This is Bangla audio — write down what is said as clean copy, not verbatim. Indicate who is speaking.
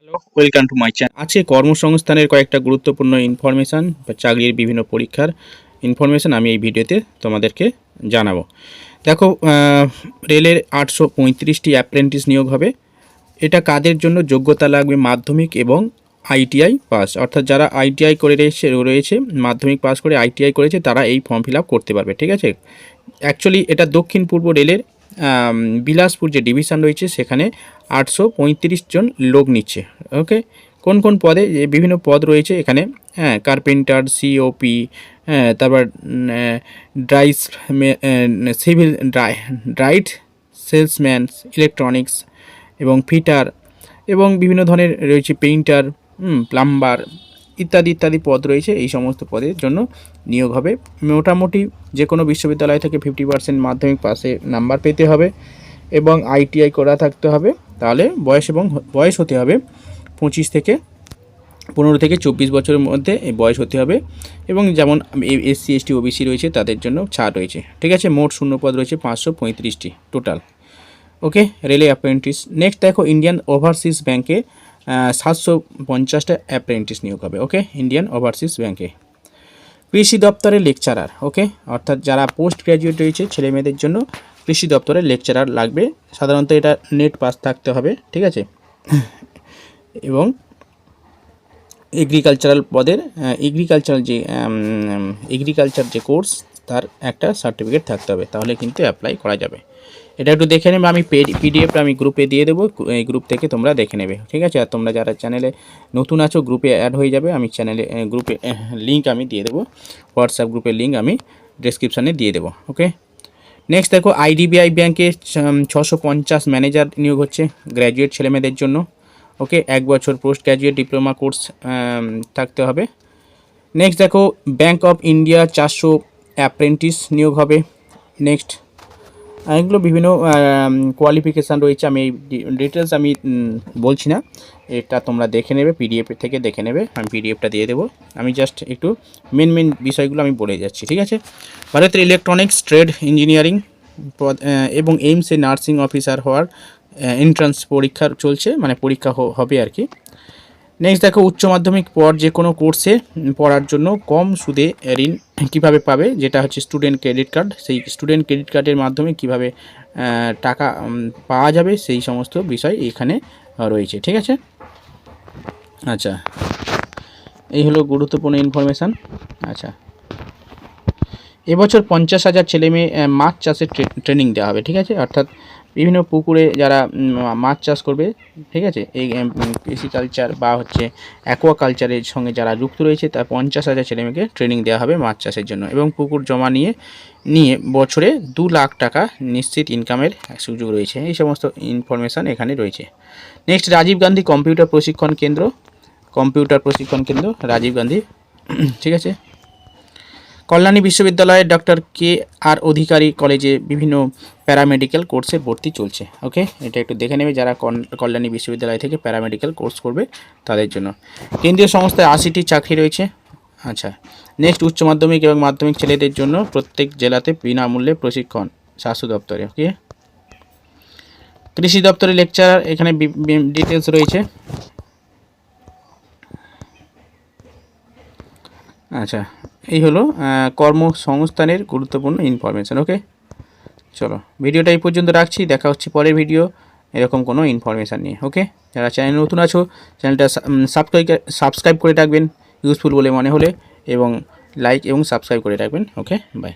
Speaker 1: Hello, welcome to my channel. আছে কর্মসংস্থানের কয়েকটা গুরুত্বপূর্ণ ইনফরমেশান বা চাকরির বিভিন্ন পরীক্ষার ইনফরমেশান আমি এই ভিডিওতে তোমাদেরকে জানাবো। দেখো, রেলের 835টি অ্যাপ্রেন্টিস নিয়োগ হবে। এটা কাদের জন্য? যোগ্যতা লাগবে মাধ্যমিক এবং আইটিআই পাস, অর্থাৎ যারা আইটিআই করে রয়েছে মাধ্যমিক পাস করে আইটিআই করেছে তারা এই ফর্ম ফিল আপ করতে পারবে। ঠিক আছে, অ্যাকচুয়ালি এটা দক্ষিণ পূর্ব রেলের বিলাসপুর যে ডিভিশন রয়েছে সেখানে 835 জন লোক নিচ্ছে। ওকে, কোন কোন পদে? বিভিন্ন পদ রয়েছে এখানে। হ্যাঁ, কার্পেন্টার, সিওপি, হ্যাঁ, তারপর ড্রাইস, সিভিল ড্রাইট, সেলসম্যান, ইলেকট্রনিক্স এবং ফিটার এবং বিভিন্ন ধরনের রয়েছে পেইন্টার, প্লাম্বার ইত্যাদি ইত্যাদি পদ রয়েছে। এই সমস্ত পদের জন্য নিয়োগ হবে। মোটামুটি যে কোনো বিশ্ববিদ্যালয় থেকে 50% মাধ্যমিক পাসে নাম্বার পেতে হবে এবং আইটিআই করা থাকতে হবে। তাহলে বয়স হতে হবে 15 থেকে 24 বছরের মধ্যে এই বয়স হতে হবে। এবং যেমন এসসি এসটি ওবিসি রয়েছে তাদের জন্য ছাড় রয়েছে। ঠিক আছে, মোট শূন্যপদ রয়েছে 535টি টোটাল। ওকে, রেলে অ্যাপ্রেন্টিস। নেক্সট দেখো, ইন্ডিয়ান ওভারসিজ ব্যাঙ্কে 750টা অ্যাপ্রেন্টিস নিয়োগ হবে। ওকে, ইন্ডিয়ান ওভারসিজ ব্যাঙ্কে। কৃষি দপ্তরের লেকচারার। ওকে, অর্থাৎ যারা পোস্ট গ্র্যাজুয়েট রয়েছে ছেলে মেয়েদের জন্য কৃষি দপ্তরের লেকচারার লাগবে। সাধারণত এটা নেট পাস থাকতে হবে। ঠিক আছে, এবং এগ্রিকালচারাল পদের এগ্রিকালচার যে কোর্স তার একটা সার্টিফিকেট থাকতে হবে, তাহলে কিন্তু অ্যাপ্লাই করা যাবে। এটা একটু দেখে নেবে, আমি পিডিএফটা আমি গ্রুপে দিয়ে দেবো, এই গ্রুপ থেকে তোমরা দেখে নেবে। ঠিক আছে, আর তোমরা যারা চ্যানেলে নতুন আছো গ্রুপে অ্যাড হয়ে যাবে। আমি চ্যানেলে গ্রুপে লিঙ্ক আমি দিয়ে দেবো, হোয়াটসঅ্যাপ গ্রুপের লিঙ্ক আমি ডেসক্রিপশানে দিয়ে দেবো। ওকে, নেক্সট দেখো, আইডিবিআই ব্যাঙ্কে 650 ম্যানেজার নিয়োগ হচ্ছে গ্র্যাজুয়েট ছেলেমেয়েদের জন্য। ওকে, 1 বছর পোস্ট গ্র্যাজুয়েট ডিপ্লোমা কোর্স থাকতে হবে। নেক্সট দেখো, ব্যাঙ্ক অফ ইন্ডিয়া 400 অ্যাপ্রেন্টিস নিয়োগ হবে। নেক্সট এগুলো বিভিন্ন কোয়ালিফিকেশান রয়েছে, আমি এই ডিটেলস আমি বলছি না, এটা তোমরা দেখে নেবে, পিডিএফ থেকে দেখে নেবে। আমি পিডিএফটা দিয়ে দেবো, আমি জাস্ট একটু মেন বিষয়গুলো আমি বলে যাচ্ছি। ঠিক আছে, ভারতের ইলেকট্রনিক্স ট্রেড ইঞ্জিনিয়ারিং পদ এবং এইমসে নার্সিং অফিসার হওয়ার এন্ট্রান্স পরীক্ষা চলছে, মানে পরীক্ষা হবে আর কি। নেক্সট দেখো, উচ্চ মাধ্যমিক পর যে কোনো কোর্সে পড়ার জন্য কম সুদে ঋণ কীভাবে পাবে, যেটা হচ্ছে স্টুডেন্ট ক্রেডিট কার্ড। সেই স্টুডেন্ট ক্রেডিট কার্ডের মাধ্যমে কীভাবে টাকা পাওয়া যাবে সেই সমস্ত বিষয় এখানে রয়েছে। ঠিক আছে, আচ্ছা, এই হলো গুরুত্বপূর্ণ ইনফরমেশান। আচ্ছা, এবছর 50,000 ছেলেমেয়ে মাছ চাষের ট্রেনিং দেওয়া হবে। ঠিক আছে, অর্থাৎ বিভিন্ন পুকুরে যারা মাছ চাষ করবে, ঠিক আছে, এই কৃষিকালচার বা হচ্ছে অ্যাকোয়াকালচারের সঙ্গে যারা যুক্ত রয়েছে তার 50,000 ছেলেমেয়েকে ট্রেনিং দেওয়া হবে মাছ চাষের জন্য। এবং পুকুর জমা নিয়ে বছরে 2 লাখ টাকা নিশ্চিত ইনকামের সুযোগ রয়েছে। এই সমস্ত ইনফরমেশান এখানে রয়েছে। নেক্সট, রাজীব গান্ধী কম্পিউটার প্রশিক্ষণ কেন্দ্র রাজীব গান্ধী। ঠিক আছে, কল্যাণী বিশ্ববিদ্যালয়ের ডক্টর KR অধিকারী কলেজে বিভিন্ন প্যারামেডিক্যাল কোর্সে ভর্তি চলছে। ওকে, এটা একটু দেখে নেবে যারা কল্যাণী বিশ্ববিদ্যালয় থেকে প্যারামেডিক্যাল কোর্স করবে তাদের জন্য। কেন্দ্রীয় সংস্থায় 80টি চাকরি রয়েছে। আচ্ছা, নেক্সট, উচ্চ মাধ্যমিক এবং মাধ্যমিক ছেলেদের জন্য প্রত্যেক জেলাতে বিনামূল্যে প্রশিক্ষণ স্বাস্থ্য দপ্তরে। ওকে, কৃষি দপ্তরের লেকচারার, এখানে ডিটেলস রয়েছে। আচ্ছা, এই হলো কর্মসংস্থানের গুরুত্বপূর্ণ ইনফরমেশান। ওকে, চলো ভিডিওটা এই পর্যন্ত রাখছি, দেখা হচ্ছে পরের ভিডিও এরকম কোনো ইনফরমেশান নিয়ে। ওকে, যারা চ্যানেল নতুন আছো চ্যানেলটা সাবস্ক্রাইব করে রাখবেন ইউজফুল বলে মনে হলে, এবং লাইক এবং সাবস্ক্রাইব করে রাখবেন। ওকে, বাই।